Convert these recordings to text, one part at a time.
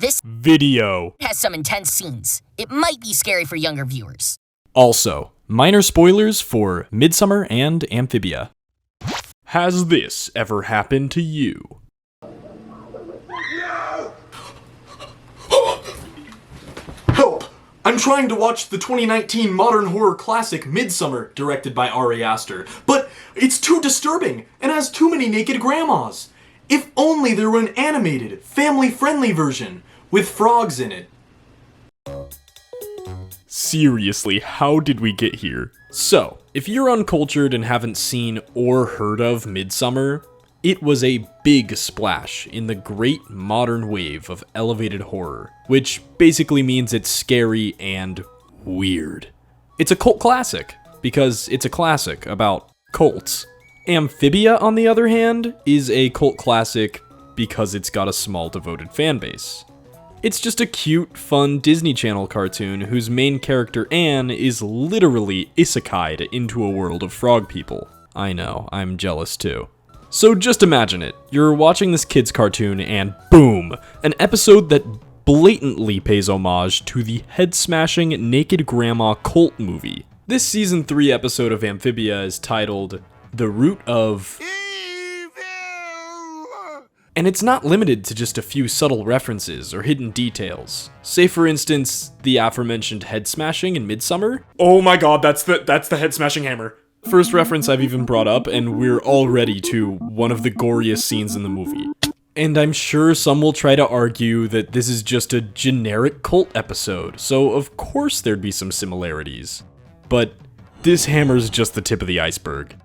This video has some intense scenes. It might be scary for younger viewers. Also, minor spoilers for Midsommar and Amphibia. Has this ever happened to you? Help! I'm trying to watch the 2019 modern horror classic Midsommar, directed by Ari Aster, but it's too disturbing and has too many naked grandmas. If only there were an animated, family-friendly version with frogs in it. Seriously, how did we get here? So, if you're uncultured and haven't seen or heard of Midsommar, it was a big splash in the great modern wave of elevated horror, which basically means it's scary and weird. It's a cult classic, because it's a classic about cults. Amphibia, on the other hand, is a cult classic because it's got a small devoted fanbase. It's just a cute, fun Disney Channel cartoon whose main character, Anne, is literally isekai'd into a world of frog people. I know, I'm jealous too. So just imagine it. You're watching this kid's cartoon and boom! An episode that blatantly pays homage to the head-smashing Naked Grandma cult movie. This season 3 episode of Amphibia is titled The Root of And it's not limited to just a few subtle references or hidden details. Say for instance, the aforementioned head smashing in Midsommar. Oh my god, that's the head smashing hammer. First reference I've even brought up, and we're already to one of the goriest scenes in the movie. And I'm sure some will try to argue that this is just a generic cult episode, so of course there'd be some similarities. But this hammer's just the tip of the iceberg.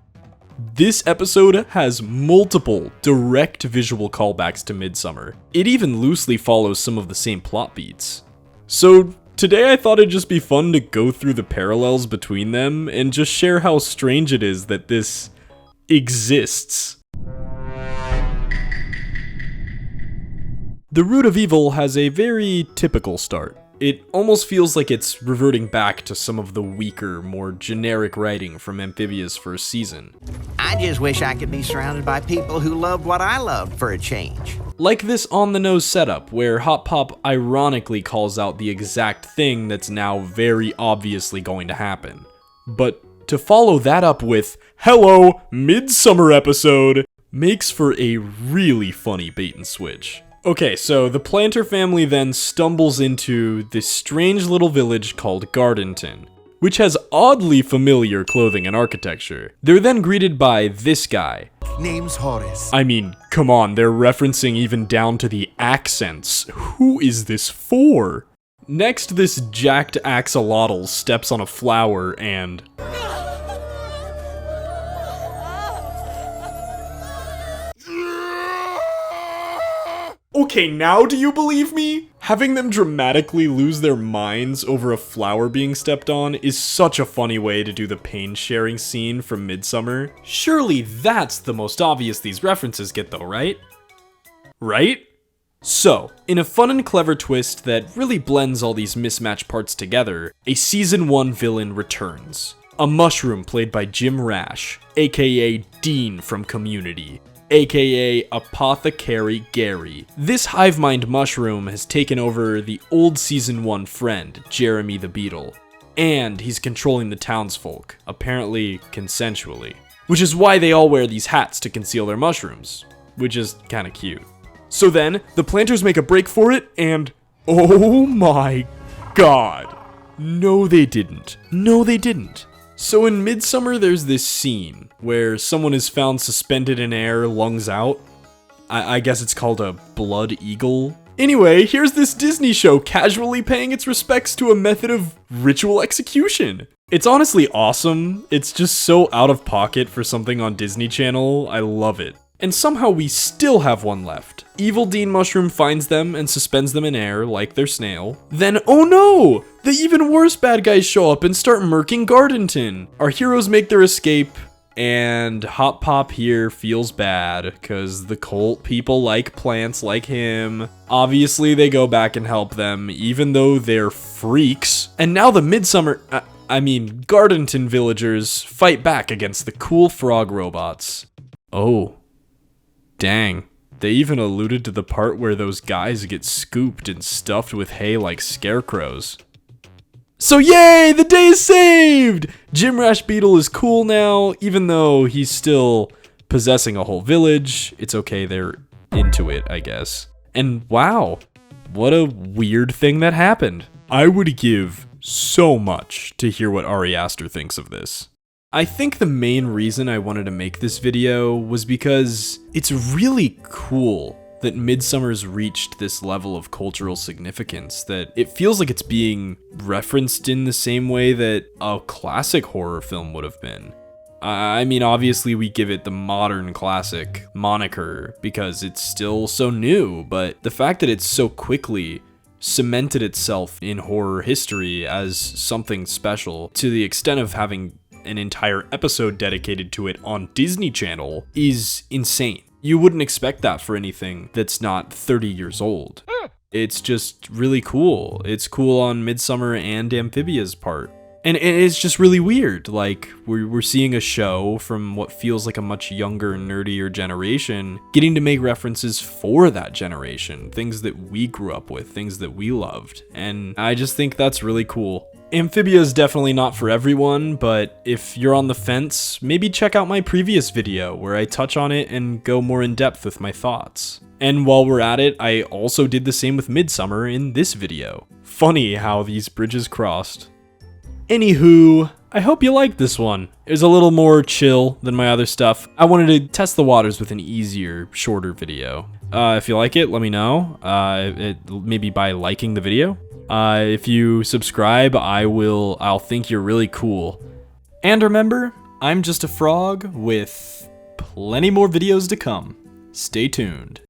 This episode has multiple direct visual callbacks to Midsommar. It even loosely follows some of the same plot beats. So today I thought it'd just be fun to go through the parallels between them and just share how strange it is that this exists. The Root of Evil has a very typical start. It almost feels like it's reverting back to some of the weaker, more generic writing from Amphibia's first season. I just wish I could be surrounded by people who loved what I loved for a change. Like this on-the-nose setup, where Hot Pop ironically calls out the exact thing that's now very obviously going to happen. But to follow that up with, "Hello, Midsommar episode," makes for a really funny bait and switch. Okay, so the Planter family then stumbles into this strange little village called Gardon, which has oddly familiar clothing and architecture. They're then greeted by this guy. Name's Horace. I mean, come on, they're referencing even down to the accents. Who is this for? Next, this jacked axolotl steps on a flower and... Okay, now do you believe me? Having them dramatically lose their minds over a flower being stepped on is such a funny way to do the pain-sharing scene from Midsommar. Surely that's the most obvious these references get though, right? Right? So, in a fun and clever twist that really blends all these mismatched parts together, a Season 1 villain returns. A mushroom played by Jim Rash, aka Dean from Community, aka Apothecary Gary. This hive mind mushroom has taken over the old Season 1 friend, Jeremy the Beetle, and he's controlling the townsfolk, apparently consensually. Which is why they all wear these hats to conceal their mushrooms, which is kinda cute. So then, the planters make a break for it, and oh my god. No they didn't. No they didn't. So in Midsommar, there's this scene where someone is found suspended in air, lungs out. I guess it's called a blood eagle. Anyway, here's this Disney show casually paying its respects to a method of ritual execution. It's honestly awesome. It's just so out of pocket for something on Disney Channel. I love it. And somehow we still have one left. Evil Dean Mushroom finds them and suspends them in air like their snail. Then, oh no! The even worse bad guys show up and start murking Gardon. Our heroes make their escape, and Hot Pop here feels bad, cause the cult people like plants like him. Obviously they go back and help them, even though they're freaks. And now the Gardon villagers fight back against the cool frog robots. Oh. Dang. They even alluded to the part where those guys get scooped and stuffed with hay like scarecrows. So yay, the day is saved! Jim Rash Beetle is cool now, even though he's still possessing a whole village. It's okay, they're into it, I guess. And wow, what a weird thing that happened. I would give so much to hear what Ari Aster thinks of this. I think the main reason I wanted to make this video was because it's really cool that Midsommar's reached this level of cultural significance, that it feels like it's being referenced in the same way that a classic horror film would have been. I mean, obviously we give it the modern classic moniker because it's still so new, but the fact that it's so quickly cemented itself in horror history as something special to the extent of having an entire episode dedicated to it on Disney Channel is insane. You wouldn't expect that for anything that's not 30 years old. It's just really cool. It's cool on Midsommar and Amphibia's part. And it's just really weird. Like, we're seeing a show from what feels like a much younger, nerdier generation getting to make references for that generation. Things that we grew up with, things that we loved. And I just think that's really cool. Amphibia is definitely not for everyone, but if you're on the fence, maybe check out my previous video where I touch on it and go more in depth with my thoughts. And while we're at it, I also did the same with Midsommar in this video. Funny how these bridges crossed. Anywho, I hope you liked this one. It was a little more chill than my other stuff. I wanted to test the waters with an easier, shorter video. If you like it, let me know. Maybe by liking the video. If you subscribe, I'll think you're really cool. And remember, I'm just a frog with plenty more videos to come. Stay tuned.